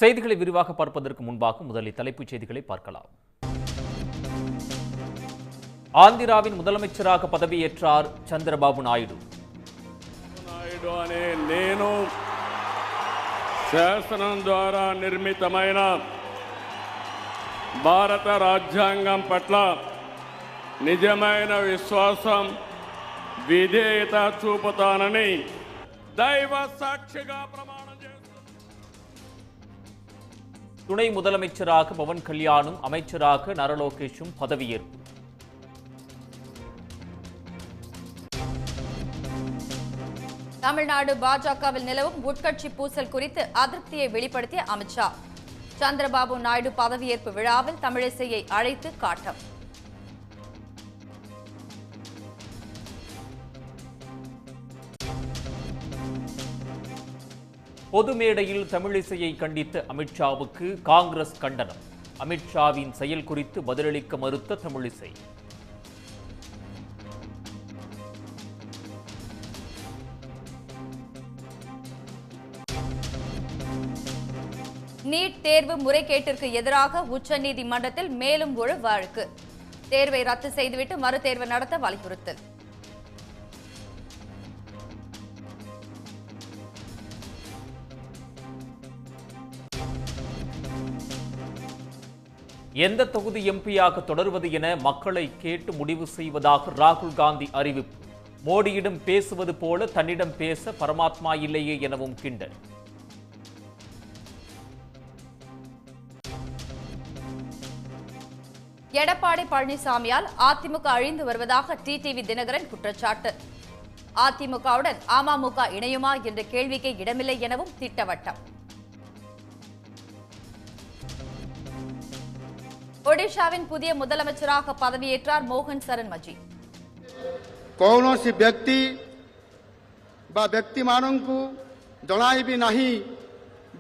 செய்திகளை விரிவாக பார்ப்பதற்கு முன்பாக முதலில் தலைப்புச் செய்திகளை பார்க்கலாம். ஆந்திராவின் முதலமைச்சராக பதவியேற்றார் சந்திரபாபு நாயுடு. అనే నేను శాసనం ద్వారా నిర్మితమైన భారత రాజ్యాంగం పట్ల నిజమైన విశ్వాసం విధేయత చూపుతానని దైవ సాక్షిగా ప్రమాణం చేస్తున్నాను. துணை முதலமைச்சராக பவன் கல்யாணும், அமைச்சராக நரலோகேஷும் பதவியேற்பு. தமிழ்நாடு பாஜகவில் நிலவும் உட்கட்சி பூசல் குறித்து அதிருப்தியை வெளிப்படுத்திய அமித்ஷா. சந்திரபாபு நாயுடு பதவியேற்பு விழாவில் தமிழிசையை அழைத்து காட்டம். பொது மேடையில் தமிழிசையை கண்டித்த அமித்ஷாவுக்கு காங்கிரஸ் கண்டனம். அமித்ஷாவின் செயல் குறித்து பதிலளிக்க மறுத்த தமிழிசை. நீட் தேர்வு முறைகேட்டிற்கு எதிராக உச்சநீதிமன்றத்தில் மேலும் ஒரு வழக்கு. தேர்வை ரத்து செய்துவிட்டு மறுதேர்வு நடத்த வலியுறுத்தல். எந்த தொகுதி எம்பியாக தொடர்வது என மக்களை கேட்டு முடிவு செய்வதாக ராகுல் காந்தி அறிவிப்பு. மோடியிடம் பேசுவது போல தன்னிடம் பேச பரமாத்மா இல்லையே எனவும் கிண்டல். எடப்பாடி பழனிசாமியால் அதிமுக அழிந்து வருவதாக டிடிவி தினகரன் குற்றச்சாட்டு. அதிமுகவுடன் அமமுக இணையுமா என்ற கேள்விக்கே இடமில்லை எனவும் திட்டவட்டம். ஒடிஷாவின் புதிய முதலமைச்சராக பதவியேற்றார் மோகன் சரண் மஜி. କୌଣସି ବ୍ୟକ୍ତି ବା ବ୍ୟକ୍ତିମାନଙ୍କୁ ଜଣାଇବି ନାହିଁ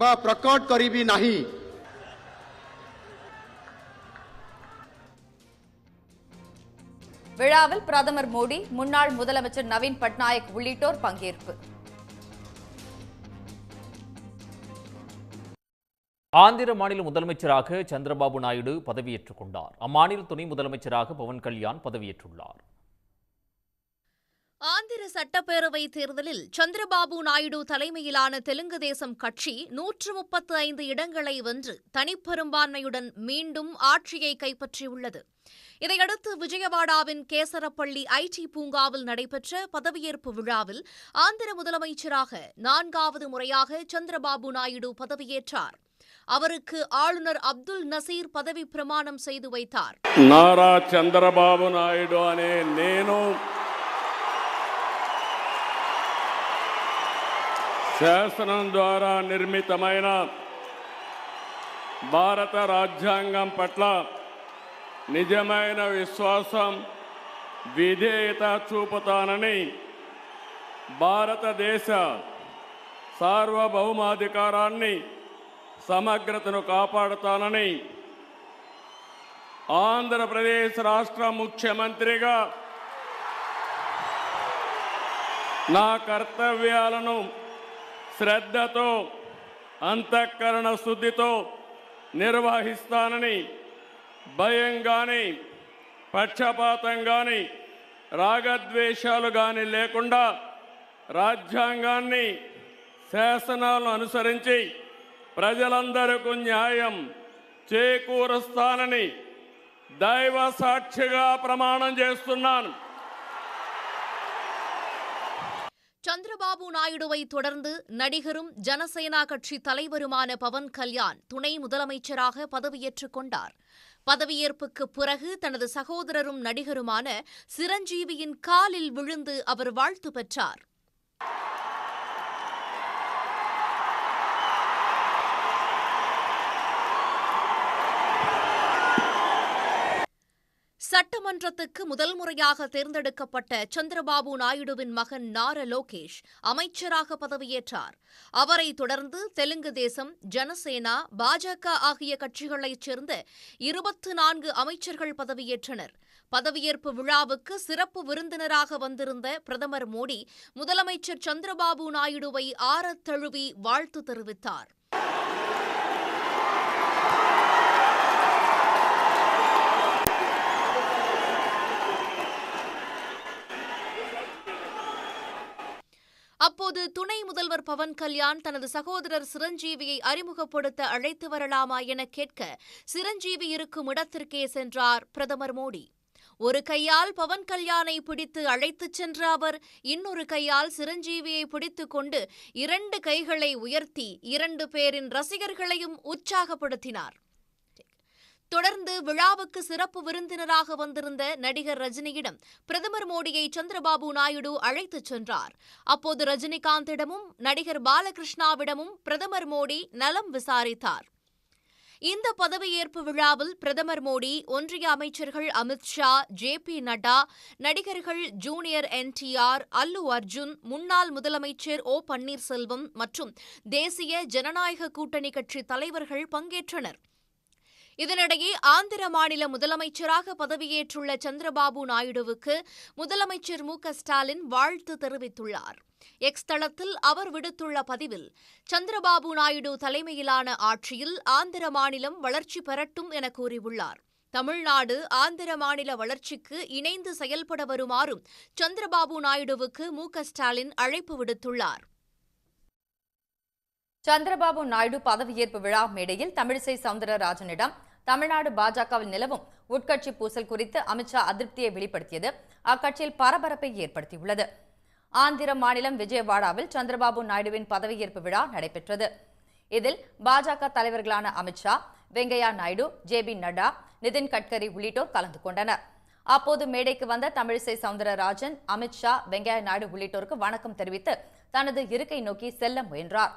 ବା ପ୍ରକଟ କରିବି ନାହିଁ। விழாவில் பிரதமர் மோடி, முன்னாள் முதலமைச்சர் நவீன் பட்நாயக் உள்ளிட்டோர் பங்கேற்பு. ஆந்திர மாநில முதலமைச்சராக சந்திரபாபு நாயுடு பதவியேற்றுக் கொண்டார். அம்மாநில துணை முதலமைச்சராக பவன் கல்யாண் பதவியேற்றுள்ளார். ஆந்திர சட்டப்பேரவை தேர்தலில் சந்திரபாபு நாயுடு தலைமையிலான தெலுங்கு தேசம் கட்சி 135 இடங்களை வென்று தனிப்பெரும்பான்மையுடன் மீண்டும் ஆட்சியை கைப்பற்றியுள்ளது. இதையடுத்து விஜயவாடாவின் கேசரப்பள்ளி ஐடி பூங்காவில் நடைபெற்ற பதவியேற்பு விழாவில் ஆந்திர முதலமைச்சராக 4வது முறையாக சந்திரபாபு நாயுடு பதவியேற்றார். அவருக்கு ஆளுநர் அப்துல் நசீர் பதவி பிரமாணம் செய்து வைத்தார். நாரா சந்திரபாபு நாயுடு அనే నేను శాసనం ద్వారా నిర్మితమైన భారత రాజ్యాంగం పట్ల నిజమైన విశ్వాసం విధేయత చూపుతానని భారతదేశ సార్వభౌమాధికారాన్ని సమగ్రతను కాపాడుతానని ఆంధ్రప్రదేశ్ రాష్ట్ర ముఖ్యమంత్రిగా నా కర్తవ్యాలను శ్రద్ధతో అంతఃకరణ శుద్ధితో నిర్వహిస్తానని భయం గాని పక్షపాతం గాని రాగద్వేషాలు గాని లేకుండా రాజ్యాంగాన్ని శాసనాలను అనుసరించి ప్రజలందరికీ న్యాయం చేకూరుస్తానని దైవ సాక్షిగా ప్రమాణం చేస్తున్నాను. சந்திரபாபு நாயுடுவை தொடர்ந்து நடிகரும் ஜனசேனா கட்சி தலைவருமான பவன் கல்யாண் துணை முதலமைச்சராக பதவியேற்றுக் கொண்டார். பதவியேற்புக்கு பிறகு தனது சகோதரரும் நடிகருமான சிரஞ்சீவியின் காலில் விழுந்து அவர் வாழ்த்து பெற்றார். சட்டமன்றத்துக்கு முதல் முறையாக தேர்ந்தெடுக்கப்பட்ட சந்திரபாபு நாயுடுவின் மகன் நார லோகேஷ் அமைச்சராக பதவியேற்றார். அவரை தொடர்ந்து தெலுங்கு தேசம், ஜனசேனா, பாஜக ஆகிய கட்சிகளைச் சேர்ந்த 24 அமைச்சர்கள் பதவியேற்றனர். பதவியேற்பு விழாவுக்கு சிறப்பு விருந்தினராக வந்திருந்த பிரதமர் மோடி முதலமைச்சர் சந்திரபாபு நாயுடுவை ஆரத் தழுவி வாழ்த்து தெரிவித்தார். அப்போது துணை முதல்வர் பவன் கல்யாண் தனது சகோதரர் சிரஞ்சீவியை அறிமுகப்படுத்த அழைத்து வரலாமா என கேட்க சிரஞ்சீவி இருக்கும் இடத்திற்கே சென்றார் பிரதமர் மோடி. ஒரு கையால் பவன் கல்யாணை பிடித்து அழைத்துச் சென்ற அவர் இன்னொரு கையால் சிரஞ்சீவியை பிடித்துக் கொண்டு 2 கைகளை உயர்த்தி 2 பேரின் ரசிகர்களையும் உற்சாகப்படுத்தினார். தொடர்ந்து விழாவுக்கு சிறப்பு விருந்தினராக வந்திருந்த நடிகர் ரஜினியிடம் பிரதமர் மோடியை சந்திரபாபு நாயுடு அழைத்துச் சென்றார். அப்போது ரஜினிகாந்திடமும் நடிகர் பாலகிருஷ்ணாவிடமும் பிரதமர் மோடி நலம் விசாரித்தார். இந்த பதவியேற்பு விழாவில் பிரதமர் மோடி ஒன்றிய அமைச்சர்கள் அமித் ஷா, ஜே.பி. நட்டா, நடிகர்கள் ஜூனியர் NTR, அல்லு அர்ஜுன், முன்னாள் முதலமைச்சர் ஓ. பன்னீர்செல்வம் மற்றும் தேசிய ஜனநாயக கூட்டணி கட்சி தலைவர்கள் பங்கேற்றனர். இதனிடையே ஆந்திர மாநில முதலமைச்சராக பதவியேற்றுள்ள சந்திரபாபு நாயுடுவுக்கு முதலமைச்சர் மு.க.ஸ்டாலின் வாழ்த்து தெரிவித்துள்ளார். எக்ஸ் தளத்தில் அவர் விடுத்துள்ள பதிவில், சந்திரபாபு நாயுடு தலைமையிலான ஆட்சியில் ஆந்திர மாநிலம் வளர்ச்சி பெறட்டும் என கூறியுள்ளார். தமிழ்நாடு ஆந்திர மாநில வளர்ச்சிக்கு இணைந்து செயல்பட வருமாறும் சந்திரபாபு நாயுடுவுக்கு மு.க.ஸ்டாலின் அழைப்பு விடுத்துள்ளார். சந்திரபாபு நாயுடு பதவியேற்பு விழா மேடையில் தமிழிசை சவுந்தரராஜனிடம் தமிழ்நாடு பாஜகவில் நிலவும் உட்கட்சி பூசல் குறித்து அமித்ஷா அதிருப்தியை வெளிப்படுத்தியது அக்கட்சியில் பரபரப்பை ஏற்படுத்தியுள்ளது. ஆந்திர மாநிலம் விஜயவாடாவில் சந்திரபாபு நாயுடுவின் பதவியேற்பு விழா நடைபெற்றது. இதில் பாஜக தலைவர்களான அமித்ஷா, வெங்கையா நாயுடு, ஜே.பி. நட்டா, நிதின் கட்கரி உள்ளிட்டோர் கலந்து கொண்டனர். அப்போது மேடைக்கு வந்த தமிழிசை சவுந்தரராஜன் அமித்ஷா, வெங்கையா நாயுடு உள்ளிட்டோருக்கு வணக்கம் தெரிவித்து தனது இருக்கை நோக்கி செல்ல முயன்றார்.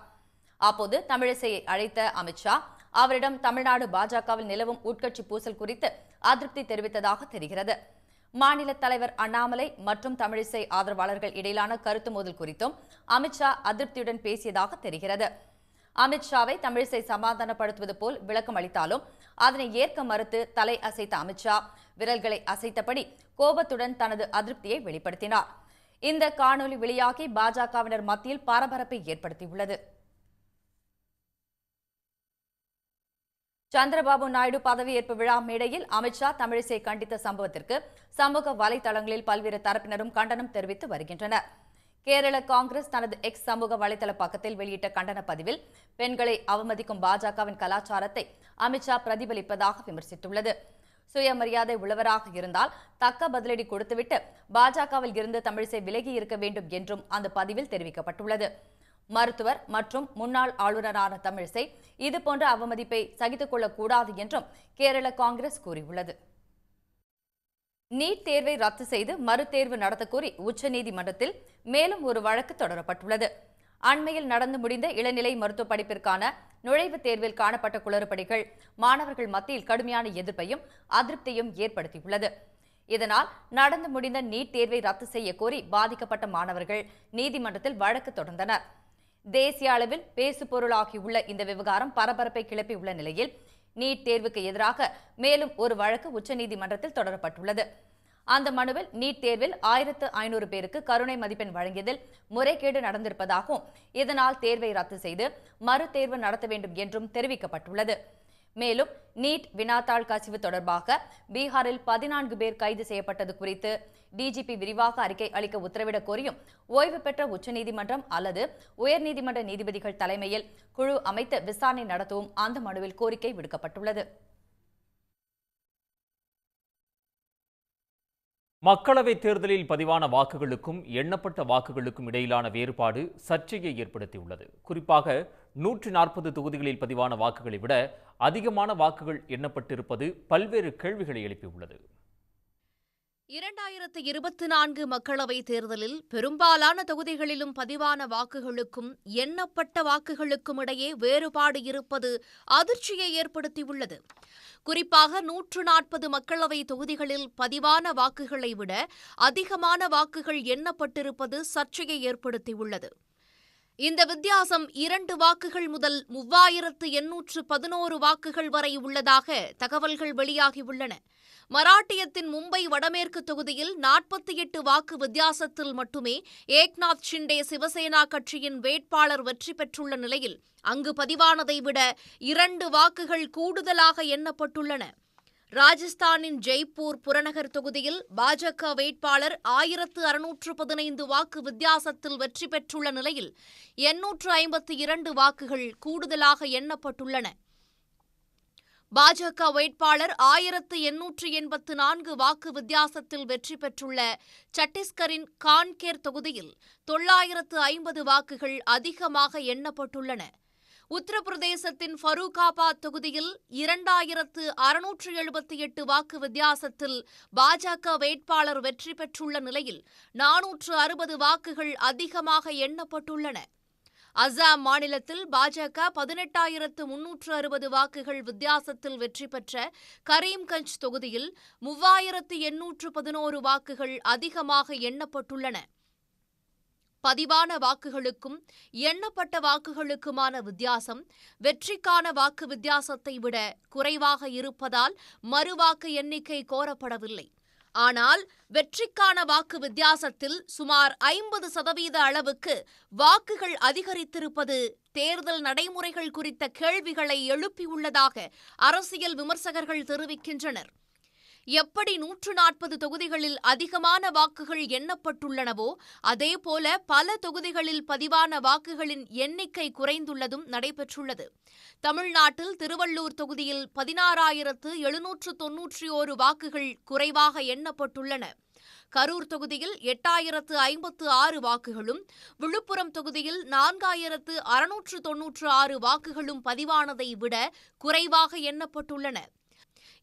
அப்போது தமிழிசையை அழைத்த அமித்ஷா அவரிடம் தமிழ்நாடு பாஜகவில் நிலவும் உட்கட்சி பூசல் குறித்து அதிருப்தி தெரிவித்ததாக தெரிகிறது. மாநில தலைவர் அண்ணாமலை மற்றும் தமிழிசை ஆதரவாளர்கள் இடையிலான கருத்து மோதல் குறித்தும் அமித்ஷா அதிருப்தியுடன் பேசியதாக தெரிகிறது. அமித்ஷாவை தமிழிசை சமாதானப்படுத்துவது போல் விளக்கம் அளித்தாலும் அதனை ஏற்க மறுத்து தலை அசைத்த அமித்ஷா விரல்களை அசைத்தபடி கோபத்துடன் தனது அதிருப்தியை வெளிப்படுத்தினார். இந்த காணொலி வெளியாகி பாஜகவினர் மத்தியில் பரபரப்பை ஏற்படுத்தியுள்ளது. சந்திரபாபு நாயுடு பதவியேற்பு விழா மேடையில் அமித்ஷா தமிழிசை கண்டித்த சம்பவத்திற்கு சமூக வலைதளங்களில் பல்வேறு தரப்பினரும் கண்டனம் தெரிவித்து வருகின்றனர். கேரள காங்கிரஸ் தனது எக்ஸ் சமூக வலைதள பக்கத்தில் வெளியிட்ட கண்டன பதிவில் பெண்களை அவமதிக்கும் பாஜகவின் கலாச்சாரத்தை அமித்ஷா பிரதிபலிப்பதாக விமர்சித்துள்ளது. சுயமரியாதை உள்ளவராக இருந்தால் தக்க பதிலடி கொடுத்துவிட்டு பாஜகவில் இருந்து தமிழிசை விலகி இருக்க வேண்டும் என்றும் அந்த பதிவில் தெரிவிக்கப்பட்டுள்ளது. மருத்துவர் மற்றும் முன்னாள் ஆளுநரான தமிழிசை இதுபோன்ற அவமதிப்பை சகித்துக் கொள்ளக்கூடாது என்றும் கேரள காங்கிரஸ் கூறியுள்ளது. நீட் தேர்வை ரத்து செய்து மறுதேர்வு நடத்தக்கோரி உச்சநீதிமன்றத்தில் மேலும் ஒரு வழக்கு தொடரப்பட்டுள்ளது. அண்மையில் நடந்து முடிந்த இளநிலை மருத்துவ படிப்பிற்கான நுழைவுத் தேர்வில் காணப்பட்ட குளறுபடிகள் மாணவர்கள் மத்தியில் கடுமையான எதிர்ப்பையும் அதிருப்தியும் ஏற்படுத்தியுள்ளது. இதனால் நடந்து முடிந்த நீட் தேர்வை ரத்து செய்ய கோரி பாதிக்கப்பட்ட மாணவர்கள் நீதிமன்றத்தில் வழக்கு தொடர்ந்தனர். தேசிய அளவில் பேசுபொருளாகியுள்ள இந்த விவகாரம் பரபரப்பை கிளப்பியுள்ள நிலையில் நீட் தேர்வுக்கு எதிராக மேலும் ஒரு வழக்கு உச்சநீதிமன்றத்தில் தொடரப்பட்டுள்ளது. அந்த மனுவில் நீட் தேர்வில் 1500 பேருக்கு கருணை மதிப்பெண் வழங்கியதில் முறைகேடு நடந்திருப்பதாகவும் இதனால் தேர்வை ரத்து செய்து மறுதேர்வு நடத்த வேண்டும் என்றும் தெரிவிக்கப்பட்டுள்ளது. மேலும் நீட் வினாத்தாள் கசிவு தொடர்பாக பீகாரில் 14 பேர் கைது செய்யப்பட்டது குறித்து டிஜிபி விரிவாக அறிக்கை அளிக்க உத்தரவிடக் கோரியும் ஓய்வு பெற்ற உச்சநீதிமன்றம் அல்லது உயர்நீதிமன்ற நீதிபதிகள் தலைமையில் குழு அமைத்து விசாரணை நடத்தவும் அந்த மனுவில் கோரிக்கை விடுக்கப்பட்டுள்ளது. மக்களவைத் தேர்தலில் பதிவான வாக்குகளுக்கும் எண்ணப்பட்ட வாக்குகளுக்கும் இடையிலான வேறுபாடு சர்ச்சையை ஏற்படுத்தியுள்ளது. குறிப்பாக 140 தொகுதிகளில் பதிவான வாக்குகளை விட அதிகமான வாக்குகள் எண்ணப்பட்டிருப்பது பல்வேறு கேள்விகளை எழுப்பியுள்ளது. 2024 மக்களவைத் தேர்தலில் பெரும்பாலான தொகுதிகளிலும் பதிவான வாக்குகளுக்கும் எண்ணப்பட்ட வாக்குகளுக்கும் இடையே வேறுபாடு இருப்பது அதிர்ச்சியை ஏற்படுத்தியுள்ளது. குறிப்பாக 140 மக்களவை தொகுதிகளில் பதிவான வாக்குகளை விட அதிகமான வாக்குகள் எண்ணப்பட்டிருப்பது சர்ச்சையை ஏற்படுத்தியுள்ளது. இந்த வித்தியாசம் 2 வாக்குகள் முதல் 3811 வாக்குகள் வரை உள்ளதாக தகவல்கள் வெளியாகியுள்ளன. மராட்டியத்தின் மும்பை வடமேற்கு தொகுதியில் 48 வாக்கு வித்தியாசத்தில் மட்டுமே ஏக்நாத் ஷிண்டே சிவசேனா கட்சியின் வேட்பாளர் வெற்றி பெற்றுள்ள நிலையில் அங்கு பதிவானதை விட 2 வாக்குகள் கூடுதலாக எண்ணப்பட்டுள்ளன. ராஜஸ்தானின் ஜெய்ப்பூர் புறநகர் தொகுதியில் பாஜக வேட்பாளர் 1615 வாக்கு வித்தியாசத்தில் வெற்றி பெற்றுள்ள நிலையில் 852 வாக்குகள் கூடுதலாக எண்ணப்பட்டுள்ளன. பாஜக வேட்பாளர் 1884 வாக்கு வித்தியாசத்தில் வெற்றி பெற்றுள்ள சத்தீஸ்கரின் கான்கேர் தொகுதியில் 950 வாக்குகள் அதிகமாக எண்ணப்பட்டுள்ளன. உத்தரப்பிரதேசத்தின் ஃபரூகாபாத் தொகுதியில் 2678 வாக்கு வித்தியாசத்தில் பாஜக வேட்பாளர் வெற்றி பெற்றுள்ள நிலையில் 460 வாக்குகள் அதிகமாக எண்ணப்பட்டுள்ளன. அசாம் மாநிலத்தில் பாஜக 18,360 வாக்குகள் வித்தியாசத்தில் வெற்றி பெற்ற கரீம்கஞ்ச் தொகுதியில் 3,811 வாக்குகள் அதிகமாக எண்ணப்பட்டுள்ளன. பதிவான வாக்குகளுக்கும் எண்ணப்பட்ட வாக்குகளுக்குமான வித்தியாசம் வெற்றிக்கான வாக்கு வித்தியாசத்தை விட குறைவாக இருப்பதால் மறுவாக்கு எண்ணிக்கை கோரப்படவில்லை. ஆனால் வெற்றிக்கான வாக்கு வித்தியாசத்தில் சுமார் 50% அளவுக்கு வாக்குகள் அதிகரித்திருப்பது தேர்தல் நடைமுறைகள் குறித்த கேள்விகளை எழுப்பியுள்ளதாக அரசியல் விமர்சகர்கள் தெரிவிக்கின்றனர். எப்படி 140 தொகுதிகளில் அதிகமான வாக்குகள் எண்ணப்பட்டுள்ளனவோ அதேபோல பல தொகுதிகளில் பதிவான வாக்குகளின் எண்ணிக்கை குறைந்துள்ளதும் நடைபெற்றுள்ளது. தமிழ்நாட்டில் திருவள்ளூர் தொகுதியில் 16,791 வாக்குகள் குறைவாக எண்ணப்பட்டுள்ளன. கரூர் தொகுதியில் 8,056 வாக்குகளும், விழுப்புரம் தொகுதியில் 4,696 வாக்குகளும் பதிவானதை விட குறைவாக எண்ணப்பட்டுள்ளன.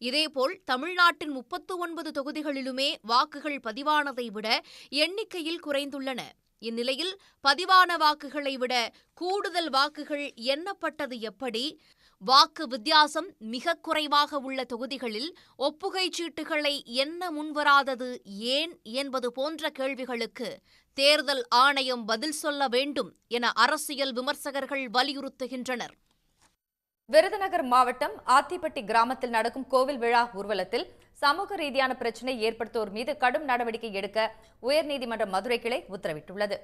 இதேபோல் தமிழ்நாட்டின் 39 தொகுதிகளிலுமே வாக்குகள் பதிவானதை விட எண்ணிக்கையில் குறைந்துள்ளன. இந்நிலையில் பதிவான வாக்குகளை விட கூடுதல் வாக்குகள் எண்ணப்பட்டது எப்படி? வாக்கு வித்தியாசம் மிக குறைவாக உள்ள தொகுதிகளில் ஒப்புகைச் சீட்டுகளை எண்ண முன்வராதது ஏன் என்பது போன்ற கேள்விகளுக்கு தேர்தல் ஆணையம் பதில் சொல்ல வேண்டும் என அரசியல் விமர்சகர்கள் வலியுறுத்துகின்றனர். விருதுநகர் மாவட்டம் ஆத்திப்பட்டி கிராமத்தில் நடக்கும் கோவில் விழா ஊர்வலத்தில் சமூக ரீதியான பிரச்சினை ஏற்படுத்துவோர் மீது கடும் நடவடிக்கை எடுக்க உயர்நீதிமன்ற மதுரை கிளை உத்தரவிட்டுள்ளது.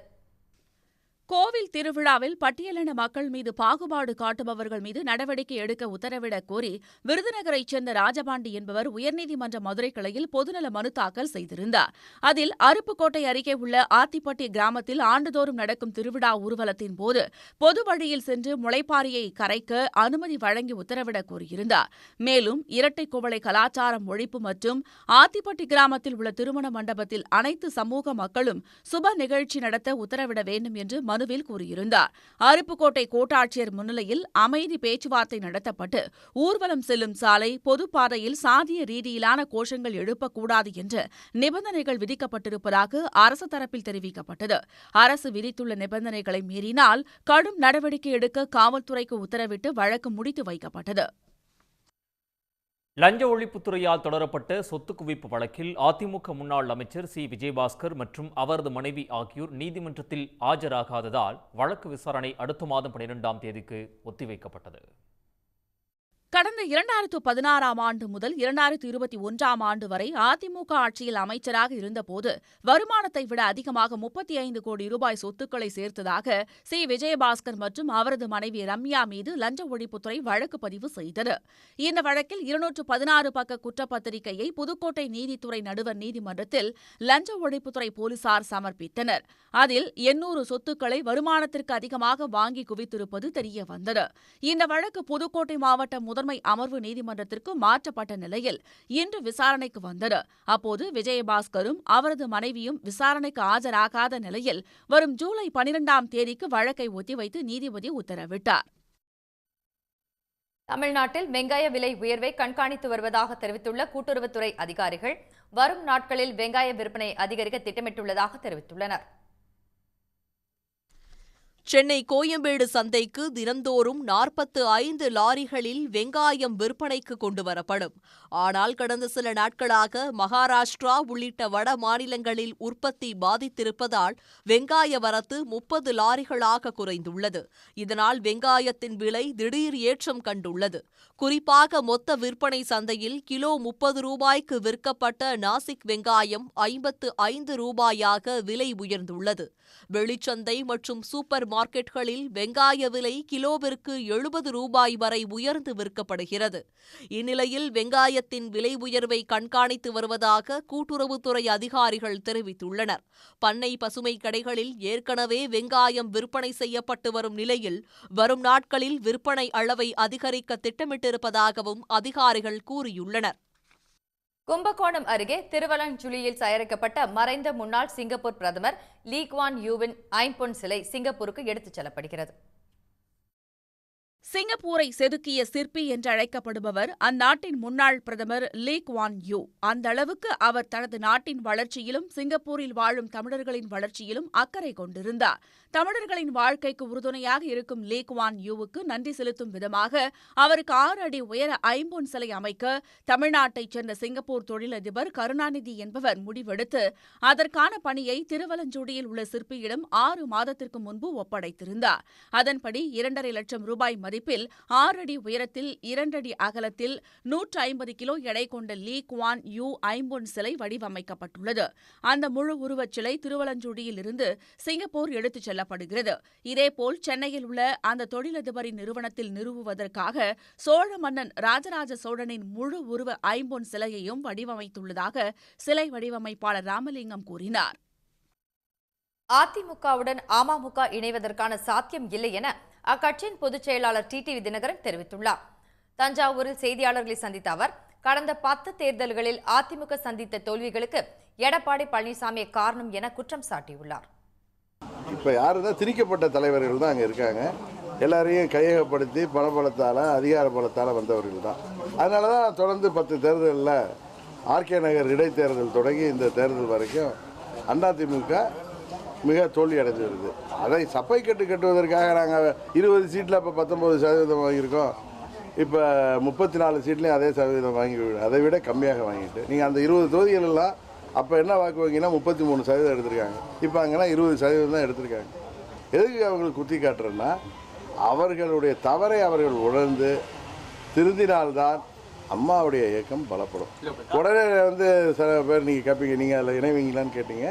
கோவில் திருவிழாவில் பட்டியலின மக்கள் மீது பாகுபாடு காட்டுபவர்கள் மீது நடவடிக்கை எடுக்க உத்தரவிடக் கோரி விருதுநகரைச் சேர்ந்த ராஜபாண்டி என்பவர் உயர்நீதிமன்ற மதுரை கிளையில் பொதுநல மனு தாக்கல் செய்திருந்தார். அதில் அருப்புக்கோட்டை அருகே உள்ள ஆத்திப்பட்டி கிராமத்தில் ஆண்டுதோறும் நடக்கும் திருவிழா ஊர்வலத்தின் போது பொது வழியில் சென்று முளைப்பாரியை கரைக்க அனுமதி வழங்கி உத்தரவிடக் கோரியிருந்தார். மேலும் இரட்டை குவளை கலாச்சாரம் ஒழிப்பு மற்றும் ஆத்திப்பட்டி கிராமத்தில் உள்ள திருமண மண்டபத்தில் அனைத்து சமூக மக்களும் சுப நிகழ்ச்சி நடத்த உத்தரவிட வேண்டும் என்று மனுவில் கூறியிருந்தார். அருப்புக்கோட்டை கோட்டாட்சியர் முன்னிலையில் அமைதி பேச்சுவார்த்தை நடத்தப்பட்டு ஊர்வலம் செல்லும் சாலை, பொதுப்பாதையில் சாதிய ரீதியிலான கோஷங்கள் எழுப்பக்கூடாது என்ற நிபந்தனைகள் விதிக்கப்பட்டிருப்பதாக அரசு தரப்பில் தெரிவிக்கப்பட்டது. அரசு விதித்துள்ள நிபந்தனைகளை மீறினால் கடும் நடவடிக்கை எடுக்க காவல்துறைக்கு உத்தரவிட்டு வழக்கு முடித்து வைக்கப்பட்டது. லஞ்ச ஒழிப்புத்துறையால் தொடரப்பட்ட சொத்து குவிப்பு வழக்கில் அதிமுக முன்னாள் அமைச்சர் சி. விஜயபாஸ்கர் மற்றும் அவரது மனைவி ஆகியோர் நீதிமன்றத்தில் ஆஜராகாததால் வழக்கு விசாரணை அடுத்த மாதம் 12ஆம் தேதிக்கு ஒத்திவைக்கப்பட்டது. கடந்த 2016ஆம் ஆண்டு முதல் 2021ஆம் ஆண்டு வரை அதிமுக ஆட்சியில் அமைச்சராக இருந்தபோது வருமானத்தை விட அதிகமாக 35 கோடி ரூபாய் சொத்துக்களை சேர்த்ததாக சி. விஜயபாஸ்கர் மற்றும் அவரது மனைவி ரம்யா மீது லஞ்ச ஒழிப்புத்துறை வழக்கு பதிவு செய்தது. இந்த வழக்கில் 216 பக்க குற்றப்பத்திரிகையை புதுக்கோட்டை நீதித்துறை நடுவர் நீதிமன்றத்தில் லஞ்ச ஒழிப்புத்துறை போலீசார் சமர்ப்பித்தனர். அதில் 800 சொத்துக்களை வருமானத்திற்கு அதிகமாக வாங்கி குவித்திருப்பது தெரியவந்தது. இந்த வழக்கு புதுக்கோட்டை மாவட்ட முதன்மை அமர்வு நீதிமன்றத்திற்கு மாற்றப்பட்ட நிலையில் இன்று விசாரணைக்கு வந்தது. அப்போது விஜயபாஸ்கரும் அவரது மனைவியும் விசாரணைக்கு ஆஜராகாத நிலையில் வரும் ஜூலை 12ஆம் தேதிக்கு வழக்கை ஒத்திவைத்து நீதிபதி உத்தரவிட்டார். தமிழ்நாட்டில் வெங்காய விலை உயர்வை கண்காணித்து வருவதாக தெரிவித்துள்ள கூட்டுறவுத்துறை அதிகாரிகள் வரும் நாட்களில் வெங்காய விற்பனை அதிகரிக்க திட்டமிட்டுள்ளதாக தெரிவித்துள்ளனர். சென்னை கோயம்பேடு சந்தைக்கு தினந்தோறும் 45 லாரிகளில் வெங்காயம் விற்பனைக்கு கொண்டுவரப்படும். ஆனால் கடந்த சில நாட்களாக மகாராஷ்டிரா உள்ளிட்ட வட மாநிலங்களில் உற்பத்தி பாதித்திருப்பதால் வெங்காய வரத்து 30 லாரிகளாக குறைந்துள்ளது. இதனால் வெங்காயத்தின் விலை திடீர் ஏற்றம் கண்டுள்ளது. குறிப்பாக மொத்த விற்பனை சந்தையில் கிலோ 30 ரூபாய்க்கு விற்கப்பட்ட நாசிக் வெங்காயம் 55 ரூபாயாக விலை உயர்ந்துள்ளது. வெளிச்சந்தை மற்றும் சூப்பர் மார்க்கெட்களில் வெங்காய விலை கிலோவிற்கு 70 ரூபாய் வரை உயர்ந்து விற்கப்படுகிறது. இந்நிலையில் வெங்காயத்தின் விலை உயர்வை கண்காணித்து வருவதாக கூட்டுறவுத்துறை அதிகாரிகள் தெரிவித்துள்ளனர். பண்ணை பசுமை கடைகளில் ஏற்கனவே வெங்காயம் விற்பனை செய்யப்பட்டு வரும் நிலையில் வரும் நாட்களில் விற்பனை அளவை அதிகரிக்க திட்டமிட்டிருப்பதாகவும் அதிகாரிகள் கூறியுள்ளனர். கும்பகோணம் அருகே திருவலஞ்சுழியில் தயாரிக்கப்பட்ட மறைந்த முன்னாள் சிங்கப்பூர் பிரதமர் லீ குவான் யூவின் ஐம்பொன் சிலை சிங்கப்பூருக்கு எடுத்துச் செல்லப்படுகிறது. சிங்கப்பூரை செதுக்கிய சிற்பி என்று அழைக்கப்படுபவர் அந்நாட்டின் முன்னாள் பிரதமர் லீ குவான் யூ. அந்த அளவுக்கு அவர் தனது நாட்டின் வளர்ச்சியிலும் சிங்கப்பூரில் வாழும் தமிழர்களின் வளர்ச்சியிலும் அக்கறை கொண்டிருந்தார். தமிழர்களின் வாழ்க்கைக்கு உறுதுணையாக இருக்கும் லீ குவான் யூவுக்கு நன்றி செலுத்தும் விதமாக அவருக்கு 6 அடி உயர ஐம்பொன் சிலை அமைக்க தமிழ்நாட்டைச் சேர்ந்த சிங்கப்பூர் தொழிலதிபர் கருணாநிதி என்பவர் முடிவெடுத்து அதற்கான பணியை திருவலஞ்சுழியில் உள்ள சிற்பியிடம் 6 மாதத்திற்கு முன்பு ஒப்படைத்திருந்தார். அதன்படி 2.5 லட்சம் ரூபாய் மதிப்பில் 6 அடி உயரத்தில் 2 அடி அகலத்தில் 150 கிலோ எடை கொண்ட லீ குவான் யூ ஐம்பொன் சிலை வடிவமைக்கப்பட்டுள்ளது. அந்த முழு உருவச் சிலை திருவலஞ்சுழியில் இருந்து சிங்கப்பூர் எடுத்துச் செல்லப்படுகிறது. இதேபோல் சென்னையில் உள்ள அந்த தொழிலதிபரின் நிறுவனத்தில் நிறுவுவதற்காக சோழ மன்னன் ராஜராஜ சோழனின் முழு உருவ ஐம்பொன் சிலையையும் வடிவமைத்துள்ளதாக சிலை வடிவமைப்பாளர் ராமலிங்கம் கூறினார். அதிமுகவுடன் அமமுக இணைவதற்கான சாத்தியம் இல்லை என அக்கட்சியின் பொதுச் செயலாளர் டிடிவி தினகரன் தெரிவித்துள்ளார். தஞ்சாவூரில் செய்தியாளர்களை சந்தித்த அவர் கடந்த 10 தேர்தல்களில் அதிமுக சந்தித்த தோல்விகளுக்கு எடப்பாடி பழனிசாமி காரணம் என குற்றம் சாட்டியுள்ளார். இப்போ யாருதான் திணிக்கப்பட்ட தலைவர்கள் தான் அங்கே இருக்காங்க. எல்லாரையும் கையகப்படுத்தி பணபலத்தால் அதிகார பலத்தால் வந்தவர்கள் தான். அதனால தான் தொடர்ந்து 10 தேர்தலில் ஆர்கே நகர் இடைத்தேர்தல் தொடங்கி இந்த தேர்தல் வரைக்கும் அதிமுக மிக தோல்வி அடைஞ்சு வருது. அதை சப்பை கட்டுவதற்காக நாங்கள் 20 சீட்டில் இப்போ 19% வாங்கியிருக்கோம். இப்போ 34 சீட்லேயும் அதே சதவீதம் வாங்கி அதை விட கம்மியாக வாங்கிட்டு நீங்கள் அந்த 20 தொகுதிகளெல்லாம் அப்போ என்ன வாக்கு வாங்கினா 33% எடுத்திருக்காங்க. இப்போ அங்கேனா 20% தான் எடுத்திருக்காங்க. எதுக்கு அவங்களுக்கு குத்தி காட்டுறேன்னா அவர்களுடைய தவறை அவர்கள் உணர்ந்து திருந்தினால்தான் அம்மாவுடைய இயக்கம் பலப்படும். உடனே சில பேர் நீங்கள் கேட்பீங்க, நீங்கள் அதில் இணைவீங்களான்னு கேட்டீங்க.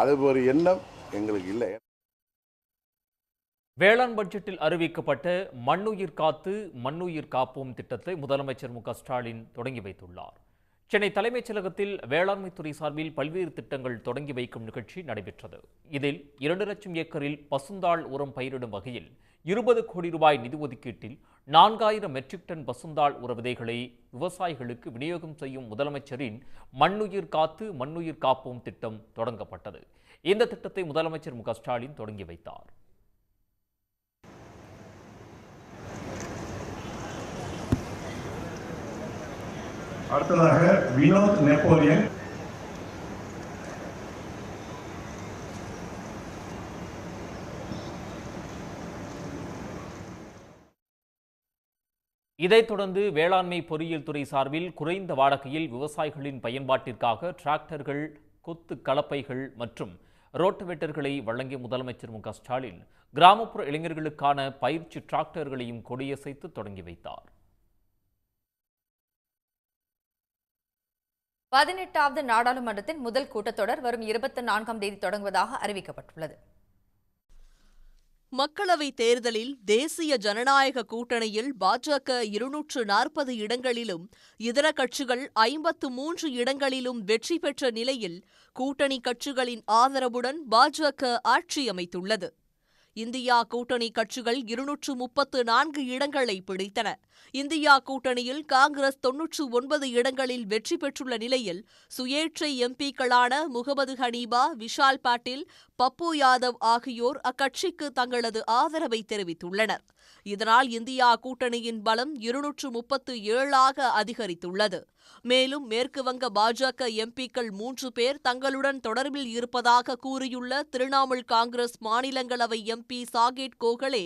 அது ஒரு எண்ணம் எங்களுக்கு இல்லை. வேளாண் பட்ஜெட்டில் அறிவிக்கப்பட்ட மண்ணுயிர் காத்து மண்ணுயிர் காப்போம் திட்டத்தை முதலமைச்சர் மு.க. ஸ்டாலின் தொடங்கி வைத்துள்ளார். சென்னை தலைமைச் செயலகத்தில் வேளாண்மைத்துறை சார்பில் பல்வேறு திட்டங்கள் தொடங்கி வைக்கும் நிகழ்ச்சி நடைபெற்றது. இதில் 2 லட்சம் ஏக்கரில் பசுந்தாள் உரம் பயிரிடும் வகையில் 20 கோடி ரூபாய் நிதி ஒதுக்கீட்டில் 4000 மெட்ரிக் டன் பசுந்தாள் உர விதைகளை விவசாயிகளுக்கு விநியோகம் செய்யும் முதலமைச்சரின் மண்ணுயிர் காத்து மண்ணுயிர் காப்போம் திட்டம் தொடங்கப்பட்டது. இந்த திட்டத்தை முதலமைச்சர் மு.க. ஸ்டாலின் தொடங்கி வைத்தார். அடுத்ததாக வினோத் நெப்போலியன். இதைத் தொடர்ந்து வேளாண்மை பொறியியல் துறை சார்பில் குறைந்த வாடகையில் விவசாயிகளின் பயன்பாட்டிற்காக டிராக்டர்கள், கொத்து கலப்பைகள் மற்றும் ரோட்டவேட்டர்களை வழங்கிய முதலமைச்சர் மு.க. ஸ்டாலின் கிராமப்புற இளைஞர்களுக்கான பயிற்சி டிராக்டர்களையும் கொடியசைத்து தொடங்கி வைத்தார். 18வது நாடாளுமன்றத்தின் முதல் கூட்டத்தொடர் வரும் 24ஆம் தேதி தொடங்குவதாக அறிவிக்கப்பட்டுள்ளது. மக்களவைத் தேர்தலில் தேசிய ஜனநாயக கூட்டணியில் பாஜக 240 இடங்களிலும் இதர கட்சிகள் 53 இடங்களிலும் வெற்றி பெற்ற நிலையில் கூட்டணி கட்சிகளின் ஆதரவுடன் பாஜக ஆட்சி அமைத்துள்ளது. இந்தியா கூட்டணி கட்சிகள் 234 இடங்களை பிடித்தன. இந்தியா கூட்டணியில் காங்கிரஸ் 99 இடங்களில் வெற்றி பெற்றுள்ள நிலையில் சுயேட்சை எம்பிக்களான முகமது ஹனீபா, விஷால் பாட்டீல், பப்பு யாதவ் ஆகியோர் அக்கட்சிக்கு தங்களது ஆதரவை தெரிவித்துள்ளனர். இதனால் இந்தியா கூட்டணியின் பலம் 237ஆக அதிகரித்துள்ளது. மேலும் மேற்குவங்க பாஜக எம்பிக்கள் 3 பேர் தங்களுடன் தொடர்பில் இருப்பதாக கூறியுள்ள திரிணாமுல் காங்கிரஸ் மாநிலங்களவை எம்பி சாகேட் கோகலே,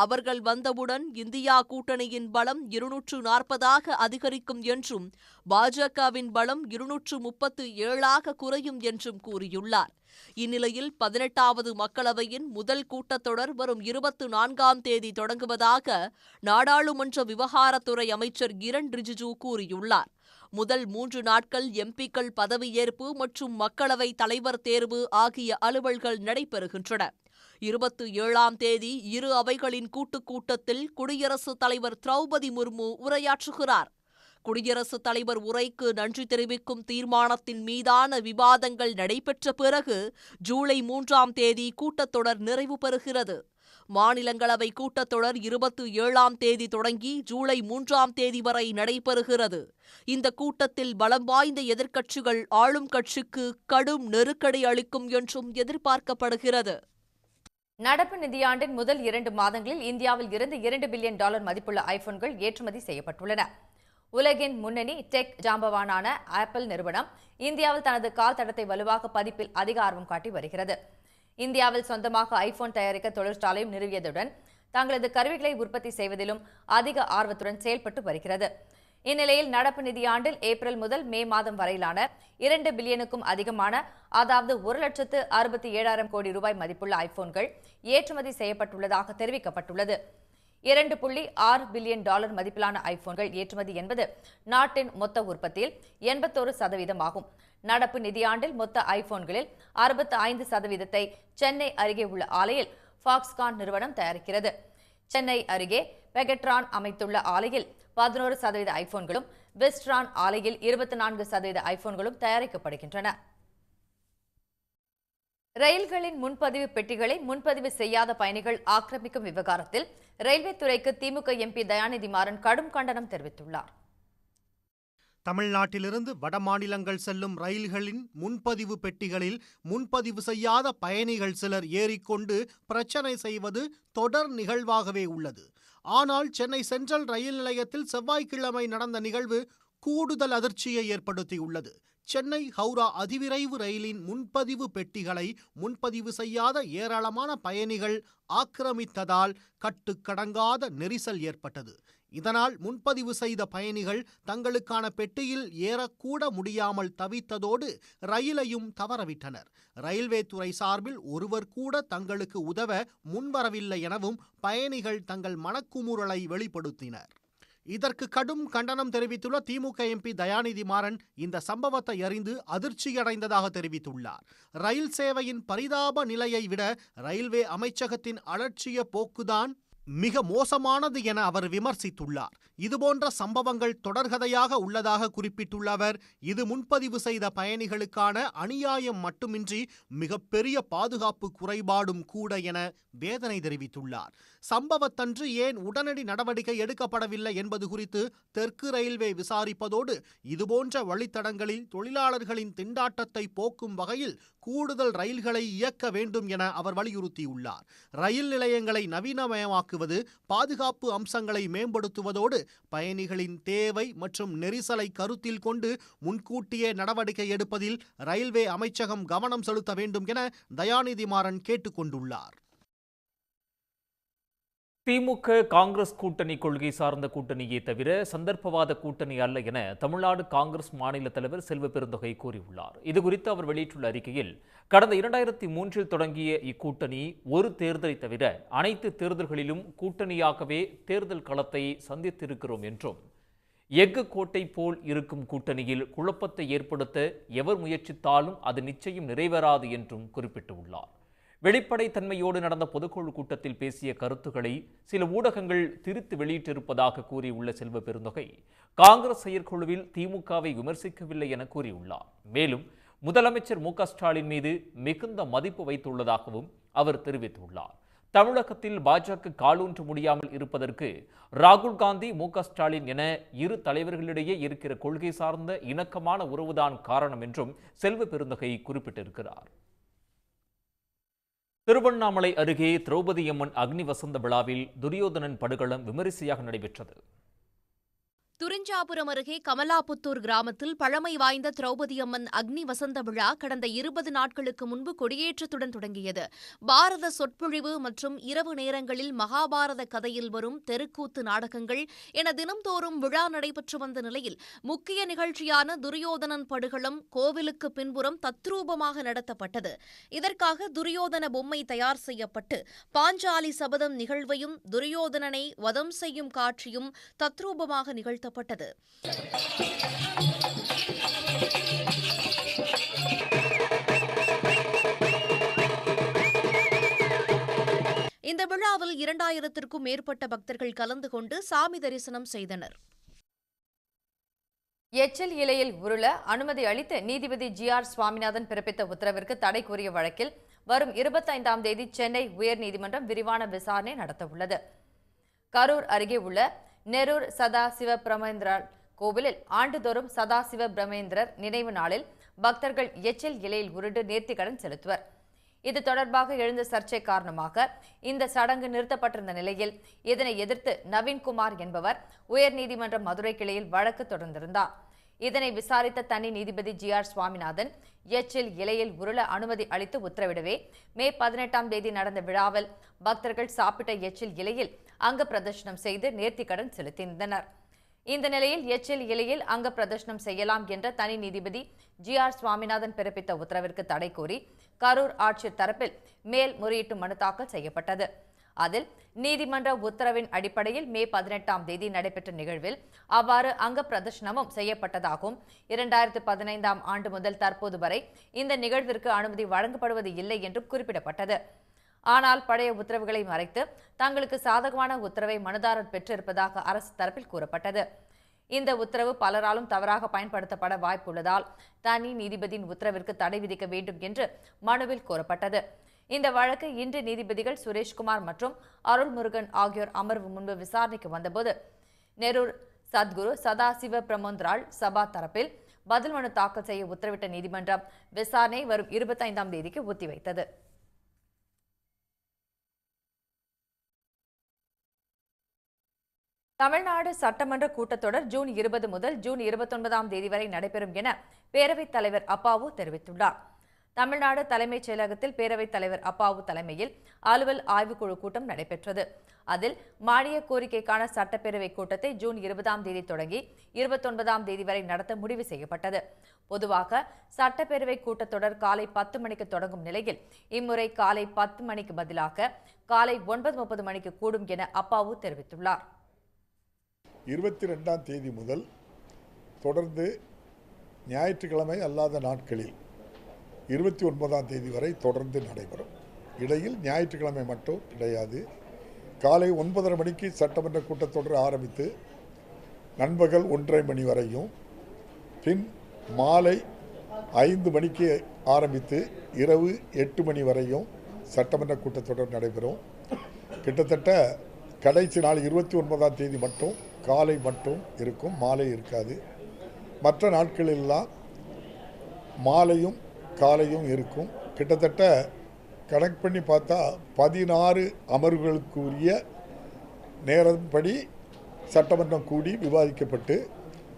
அவர்கள் வந்தவுடன் இந்தியா கூட்டணியின் பலம் 240ஆக அதிகரிக்கும் என்றும் பாஜகவின் பலம் 237ஆக குறையும் என்றும் கூறியுள்ளார். இந்நிலையில் 18வது மக்களவையின் முதல் கூட்டத்தொடர் வரும் 24ஆம் தேதி தொடங்குவதாக நாடாளுமன்ற விவகாரத்துறை அமைச்சர் கிரண் ரிஜிஜூ கூறியுள்ளார். முதல் 3 நாட்கள் எம்பிக்கள் பதவியேற்பு மற்றும் மக்களவை தலைவர் தேர்வு ஆகிய அலுவல்கள் நடைபெறுகின்றன. 27ஆம் தேதி இரு அவைகளின் கூட்டத்தில் குடியரசுத் தலைவர் திரௌபதி முர்மு உரையாற்றுகிறார். குடியரசுத் தலைவர் உரைக்கு நன்றி தெரிவிக்கும் தீர்மானத்தின் மீதான விவாதங்கள் நடைபெற்ற பிறகு ஜூலை 3ஆம் தேதி கூட்டத்தொடர் நிறைவு பெறுகிறது. மாநிலங்களவை கூட்டத்தொடர் 27ஆம் தேதி தொடங்கி ஜூலை 3ஆம் தேதி வரை நடைபெறுகிறது. இந்த கூட்டத்தில் பலம் வாய்ந்த எதிர்க்கட்சிகள் ஆளும் கட்சிக்கு கடும் நெருக்கடி அளிக்கும் என்றும் எதிர்பார்க்கப்படுகிறது. நடப்பு நிதியாண்டின் முதல் 2 மாதங்களில் இந்தியாவில் இருந்து $2 பில்லியன் மதிப்புள்ள ஐபோன்கள் ஏற்றுமதி செய்யப்பட்டுள்ளன. உலகின் முன்னணி டெக் ஜாம்பவானான ஆப்பிள் நிறுவனம் இந்தியாவில் தனது கால் தடத்தை வலுவாக பதிப்பில் அதிக ஆர்வம் காட்டி வருகிறது. இந்தியாவில் சொந்தமாக ஐபோன் தயாரிக்க தொழிற்சாலையும் நிறுவியதுடன் தங்களது கருவிகளை உற்பத்தி செய்வதிலும் அதிக ஆர்வத்துடன் செயல்பட்டு வருகிறது. இந்நிலையில் நடப்பு நிதியாண்டில் ஏப்ரல் முதல் மே மாதம் வரையிலான $2 பில்லியனுக்கும் அதிகமான, அதாவது 1,67,000 கோடி ரூபாய் மதிப்புள்ள ஐபோன்கள் ஏற்றுமதி செய்யப்பட்டுள்ளதாக தெரிவிக்கப்பட்டுள்ளது. $2.6 பில்லியன் மதிப்பிலான ஐபோன்கள் ஏற்றுமதி என்பது நாட்டின் மொத்த உற்பத்தியில் 81% ஆகும். நடப்பு நிதியாண்டில் மொத்த ஐபோன்களில் 65% சென்னை அருகே உள்ள ஆலையில் ஃபாக்ஸ்கான் நிறுவனம் தயாரிக்கிறது. சென்னை அருகே பெகட்ரான் அமைத்துள்ள ஆலையில் 11% ஐபோன்களும், வெஸ்ட்ரான் ஆலையில் 24% ஐபோன்களும் தயாரிக்கப்படுகின்றன. ரயில்களின் முன்பதிவு பெட்டிகளை முன்பதிவு செய்யாத பயணிகள் ஆக்கிரமிக்கும் விவகாரத்தில் ரயில்வே துறைக்கு திமுக எம்பி தயாநிதி மாறன் கடும் கண்டனம் தெரிவித்துள்ளார். தமிழ்நாட்டிலிருந்து வடமாநிலங்கள் செல்லும் ரயில்களின் முன்பதிவு பெட்டிகளில் முன்பதிவு செய்யாத பயணிகள் சிலர் ஏறிக்கொண்டு பிரச்சனை செய்வது தொடர் நிகழ்வாகவே உள்ளது. ஆனால் சென்னை சென்ட்ரல் ரயில் நிலையத்தில் செவ்வாய்க்கிழமை நடந்த நிகழ்வு கூடுதல் அதிர்ச்சியை ஏற்படுத்தியுள்ளது. சென்னை ஹவுரா அதிவிரைவு ரயிலின் முன்பதிவு பெட்டிகளை முன்பதிவு செய்யாத ஏராளமான பயணிகள் ஆக்கிரமித்ததால் கட்டுக்கடங்காத நெரிசல் ஏற்பட்டது. இதனால் முன்பதிவு செய்த பயணிகள் தங்களுக்கான பெட்டியில் ஏறக்கூட முடியாமல் தவித்ததோடு ரயிலையும் தவறவிட்டனர். ரயில்வே துறை சார்பில் ஒருவர் கூட தங்களுக்கு உதவ முன்வரவில்லை எனவும் பயணிகள் தங்கள் மனக்குமுறலை வெளிப்படுத்தினர். இதற்கு கடும் கண்டனம் தெரிவித்துள்ள திமுக எம்பி தயாநிதி மாறன் இந்த சம்பவத்தை அறிந்து அதிர்ச்சியடைந்ததாக தெரிவித்துள்ளார். ரயில் சேவையின் பரிதாப நிலையை விட ரயில்வே அமைச்சகத்தின் அலட்சிய போக்குதான் மிக மோசமானது என அவர் விமர்சித்துள்ளார். இதுபோன்ற சம்பவங்கள் தொடர்கதையாக உள்ளதாக குறிப்பிட்டுள்ள அவர், இது முன்பதிவு செய்த பயணிகளுக்கான அநியாயம் மட்டுமின்றி மிகப்பெரிய பாதுகாப்பு குறைபாடும் கூட என வேதனை தெரிவித்துள்ளார். சம்பவத்தன்று ஏன் உடனடி நடவடிக்கை எடுக்கப்படவில்லை என்பது குறித்து தெற்கு ரயில்வே விசாரிப்பதோடு இதுபோன்ற வழித்தடங்களில் தொழிலாளர்களின் திண்டாட்டத்தை போக்கும் வகையில் கூடுதல் ரயில்களை இயக்க வேண்டும் என அவர் வலியுறுத்தியுள்ளார். ரயில் நிலையங்களை நவீனமயமாக்குவது, பாதுகாப்பு அம்சங்களை மேம்படுத்துவதோடு பயணிகளின் தேவை மற்றும் நெரிசலை கருத்தில் கொண்டு முன்கூட்டியே நடவடிக்கை எடுப்பதில் ரயில்வே அமைச்சகம் கவனம் செலுத்த வேண்டும் என தயாநிதி மாறன் கேட்டுக்கொண்டுள்ளார். திமுக காங்கிரஸ் கூட்டணி கொள்கை சார்ந்த கூட்டணியே தவிர சந்தர்ப்பவாத கூட்டணி அல்ல என தமிழ்நாடு காங்கிரஸ் மாநில தலைவர் செல்வ பெருந்தகை கூறியுள்ளார். இதுகுறித்து அவர் வெளியிட்டுள்ள அறிக்கையில், கடந்த 2003 தொடங்கிய இக்கூட்டணி ஒரு தேர்தலை தவிர அனைத்து தேர்தல்களிலும் கூட்டணியாகவே தேர்தல் களத்தை சந்தித்திருக்கிறோம் என்றும், எஃகு கோட்டை போல் இருக்கும் கூட்டணியில் குழப்பத்தை ஏற்படுத்த எவர் முயற்சித்தாலும் அது நிச்சயம் நிறைவேறாது என்றும் குறிப்பிட்டுள்ளார். வெளிப்படைத்தன்மையோடு நடந்த பொதுக்குழு கூட்டத்தில் பேசிய கருத்துக்களை சில ஊடகங்கள் திரித்து வெளியிட்டிருப்பதாக கூறியுள்ள செல்வ பெருந்தகை, காங்கிரஸ் செயற்குழுவில் திமுகவை விமர்சிக்கவில்லை என கூறியுள்ளார். மேலும் முதலமைச்சர் மு.க.ஸ்டாலின் மீது மிகுந்த மதிப்பு வைத்துள்ளதாகவும் அவர் தெரிவித்துள்ளார். தமிழகத்தில் பாஜக காலூன்ற முடியாமல் இருப்பதற்கு ராகுல் காந்தி, மு.க.ஸ்டாலின் என இரு தலைவர்களிடையே இருக்கிற கொள்கை சார்ந்த இணக்கமான உறவுதான் காரணம் என்றும் செல்வ பெருந்தகை குறிப்பிட்டிருக்கிறார். திருவண்ணாமலை அருகே திரௌபதியம்மன் அக்னி வசந்த விழாவில் துரியோதனன் படுகளம் விமரிசையாக நடைபெற்றது. துரிஞ்சாபுரம் அருகே கமலாபுத்தூர் கிராமத்தில் பழமை வாய்ந்த திரௌபதி அம்மன் அக்னி வசந்த விழா கடந்த 20 நாட்களுக்கு முன்பு கொடியேற்றத்துடன் தொடங்கியது. பாரத சொற்பொழிவு மற்றும் இரவு நேரங்களில் மகாபாரத கதையில் வரும் தெருக்கூத்து நாடகங்கள் என தினம்தோறும் விழா நடைபெற்று வந்த நிலையில் முக்கிய நிகழ்ச்சியான துரியோதனன் படுகளம் கோவிலுக்கு பின்புறம் தத்ரூபமாக நடத்தப்பட்டது. இதற்காக துரியோதன பொம்மை தயார் செய்யப்பட்டு பாஞ்சாலி சபதம் நிகழ்வையும் துரியோதனனை வதம் செய்யும் காட்சியும் தத்ரூபமாக நிகழ்த்தப்பட்டது. இந்த விழாவில் 2000க்கும் மேற்பட்ட பக்தர்கள் கலந்து கொண்டு சாமி தரிசனம் செய்தனர். எச்சில் இலையில் உருள அனுமதி அளித்து நீதிபதி ஜி.ஆர். சுவாமிநாதன் பிறப்பித்த உத்தரவிற்கு தடை கோரிய வழக்கில் வரும் 25ஆம் தேதி சென்னை உயர்நீதிமன்றம் விரிவான விசாரணை நடத்தவுள்ளது. கரூர் அருகே உள்ள நெரூர் சதாசிவ பிரமேந்திரர் கோவிலில் ஆண்டுதோறும் சதாசிவ பிரமேந்திரர் நினைவு நாளில் பக்தர்கள் எச்சில் இலையில் உருண்டு நேர்த்திக்கடன் செலுத்துவர். இது தொடர்பாக எழுந்த சர்ச்சை காரணமாக இந்த சடங்கு நிறுத்தப்பட்டிருந்த நிலையில் இதனை எதிர்த்து நவீன்குமார் என்பவர் உயர்நீதிமன்ற மதுரை கிளையில் வழக்கு தொடர்ந்திருந்தார். இதனை விசாரித்த தனி நீதிபதி ஜி.ஆர். சுவாமிநாதன் எச்சில் இலையில் உருள அனுமதி அளித்து உத்தரவிடவே மே 18ஆம் தேதி நடந்த விழாவில் பக்தர்கள் சாப்பிட்ட எச்சில் இலையில் அங்க பிரதர்ஷனம் செய்து நேர்த்திக்கடன் செலுத்தியிருந்தனர். இந்த நிலையில் எச்சில் இலையில் அங்க பிரதர்ஷனம் செய்யலாம் என்ற தனி நீதிபதி ஜி.ஆர். சுவாமிநாதன் பிறப்பித்த உத்தரவிற்கு தடை கோரி கரூர் ஆட்சியர் தரப்பில் மேல்முறையீட்டு மனு தாக்கல் செய்யப்பட்டது. அதில் நீதிமன்ற உத்தரவின் அடிப்படையில் மே 18ஆம் தேதி நடைபெற்ற நிகழ்வில் அவ்வாறு அங்க பிரதர்ஷனமும் செய்யப்பட்டதாகவும் 2015ஆம் ஆண்டு முதல் தற்போது வரை இந்த நிகழ்விற்கு அனுமதி வழங்கப்படுவது இல்லை என்றும் குறிப்பிடப்பட்டது. ஆனால் பழைய உத்தரவுகளை மறைத்து தங்களுக்கு சாதகமான உத்தரவை மனுதாரர் பெற்றிருப்பதாக அரசு தரப்பில் கூறப்பட்டது. இந்த உத்தரவு பலராலும் தவறாக பயன்படுத்தப்பட வாய்ப்புள்ளதால் தனி நீதிபதியின் உத்தரவிற்கு தடை விதிக்க வேண்டும் என்று மனுவில் கோரப்பட்டது. இந்த வழக்கு இன்று நீதிபதிகள் சுரேஷ்குமார் மற்றும் அருள்முருகன் ஆகியோர் அமர்வு முன்பு விசாரணைக்கு வந்தபோது நெரூர் சத்குரு சதாசிவ பிரமோந்திராள் சபா தரப்பில் பதில் மனு தாக்கல் செய்ய உத்தரவிட்ட நீதிமன்றம் விசாரணை வரும் 25ஆம் தேதிக்கு ஒத்திவைத்தது. தமிழ்நாடு சட்டமன்ற கூட்டத்தொடர் ஜூன் 20 முதல் ஜூன் 29ஆம் தேதி வரை நடைபெறும் என பேரவைத் தலைவர் அப்பாவு தெரிவித்துள்ளார். தமிழ்நாடு தலைமைச் செயலகத்தில் பேரவைத் தலைவர் அப்பாவு தலைமையில் அலுவல் ஆய்வுக்குழு கூட்டம் நடைபெற்றது. அதில் மானிய கோரிக்கைக்கான சட்டப்பேரவை கூட்டத்தை ஜூன் 20ஆம் தேதி தொடங்கி 29ஆம் தேதி வரை நடத்த முடிவு செய்யப்பட்டது. பொதுவாக சட்டப்பேரவை கூட்டத்தொடர் காலை 10 மணிக்கு தொடங்கும் நிலையில் இம்முறை காலை 10 மணிக்கு பதிலாக காலை 9:30 மணிக்கு கூடும் என அப்பாவு தெரிவித்துள்ளார். 22ஆம் தேதி முதல் தொடர்ந்து ஞாயிற்றுக்கிழமை அல்லாத நாட்களில் 29ஆம் தேதி வரை தொடர்ந்து நடைபெறும். இடையில் ஞாயிற்றுக்கிழமை மட்டும் கிடையாது. காலை 9:30 மணிக்கு சட்டமன்ற கூட்டத்தொடர் ஆரம்பித்து நண்பகல் 1:30 மணி வரையும், பின் மாலை 5 மணிக்கு ஆரம்பித்து இரவு 8 மணி வரையும் சட்டமன்ற கூட்டத்தொடர் நடைபெறும். கிட்டத்தட்ட கடைசி நாள் 29ஆம் தேதி மட்டும் காலை மட்டும் இருக்கும், மாலை இருக்காது. மற்ற நாட்களெல்லாம் மாலையும் காலையும் இருக்கும். கிட்டத்தட்ட கணக்கு பண்ணி பார்த்தா 16 அமர்வுகளுக்குரிய நேரப்படி சட்டமன்றம் கூடி விவாதிக்கப்பட்டு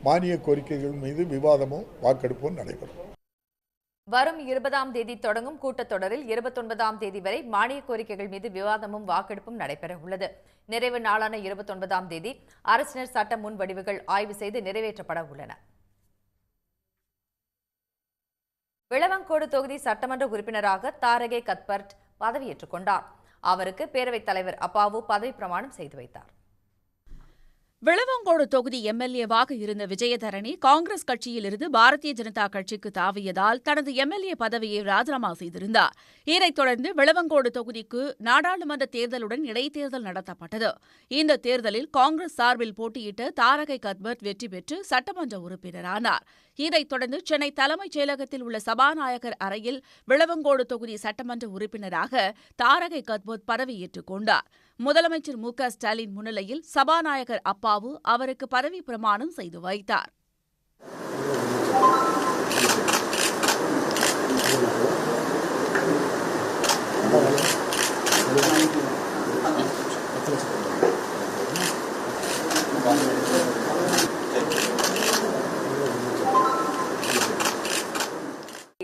மானிய கோரிக்கைகள் மீது விவாதமும் வாக்கெடுப்பும் நடைபெறும். வரும் 20ஆம் தேதி தொடங்கும் கூட்டத்தொடரில் 29ஆம் தேதி வரை மானிய கோரிக்கைகள் மீது விவாதமும் வாக்கெடுப்பும் நடைபெற உள்ளது. நிறைவு நாளான 29ஆம் தேதி அரசினர் சட்ட முன்வடிவுகள் ஆய்வு செய்து நிறைவேற்றப்பட உள்ளன. விளவங்கோடு தொகுதி சட்டமன்ற உறுப்பினராக தாரகே கத்பர்ட் பதவியேற்றுக் கொண்டார். அவருக்கு பேரவைத் தலைவர் அப்பாவு பதவி பிரமாணம் செய்து வைத்தார். விளவங்கோடு தொகுதி எம்எல்ஏவாக இருந்த விஜயதரணி காங்கிரஸ் கட்சியிலிருந்து பாரதிய ஜனதா கட்சிக்கு தாவியதால் தனது எம்எல்ஏ பதவியை ராஜினாமா செய்திருந்தார். இதைத் தொடர்ந்து விளவங்கோடு தொகுதிக்கு நாடாளுமன்ற தேர்தலுடன் இடைத்தேர்தல் நடத்தப்பட்டது. இந்த தேர்தலில் காங்கிரஸ் சார்பில் போட்டியிட்ட தாரகை கத்பர்ட் வெற்றி பெற்று சட்டமன்ற உறுப்பினரானார். இதைத் தொடர்ந்து சென்னை தலைமைச் செயலகத்தில் உள்ள சபாநாயகர் அறையில் விளவங்கோடு தொகுதி சட்டமன்ற உறுப்பினராக தாரகை கத்பர்ட் பதவியேற்றுக் கொண்டார். முதலமைச்சர் மு.க.ஸ்டாலின் முன்னிலையில் சபாநாயகர் அப்பாவு அவருக்கு பதவி பிரமாணம் செய்து வைத்தார்.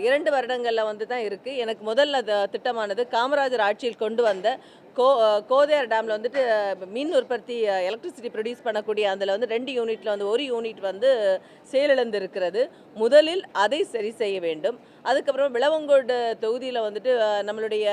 2 வருடங்களில் வந்து தான் இருக்குது. எனக்கு முதல்ல திட்டமானது காமராஜர் ஆட்சியில் கொண்டு வந்த கோதையார் டேமில் வந்துட்டு மின் உற்பத்தி எலக்ட்ரிசிட்டி ப்ரொடியூஸ் பண்ணக்கூடிய அதில் வந்து 2 யூனிட்டில் வந்து 1 யூனிட் வந்து செயலிழந்து இருக்கிறது. முதலில் அதை சரி செய்ய வேண்டும். அதுக்கப்புறம் விளவங்கோடு தொகுதியில் வந்துட்டு நம்மளுடைய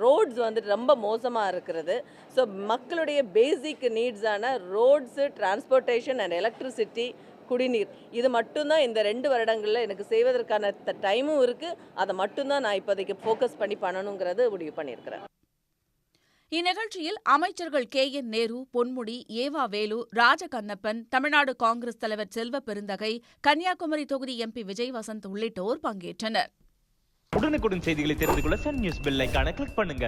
ரோட்ஸ் வந்துட்டு ரொம்ப மோசமாக இருக்கிறது. ஸோ மக்களுடைய பேசிக் நீட்ஸான ரோட்ஸு, டிரான்ஸ்போர்ட்டேஷன் அண்ட் எலக்ட்ரிசிட்டி, குடிநீர், இது மட்டும்தான் இந்த 2 வருடங்களில் எனக்கு செய்வதற்கான டைமும் இருக்குது. அதை மட்டும்தான் நான் இப்போதைக்கு ஃபோக்கஸ் பண்ணி பண்ணணுங்கிறது முடிவு பண்ணியிருக்கிறேன். இந்நிகழ்ச்சியில் அமைச்சர்கள் KN நேரு, பொன்முடி, ஏவா வேலு, ராஜகண்ணப்பன், தமிழ்நாடு காங்கிரஸ் தலைவர் செல்வ பெருந்தகை, கன்னியாகுமரி தொகுதி MP விஜய் வசந்த் உள்ளிட்டோர் பங்கேற்றனர். உடனுக்குடன் செய்திகளை தெரிந்து கொள்ள சன் நியூஸ் பெல் ஐகானை கிளிக் பண்ணுங்க.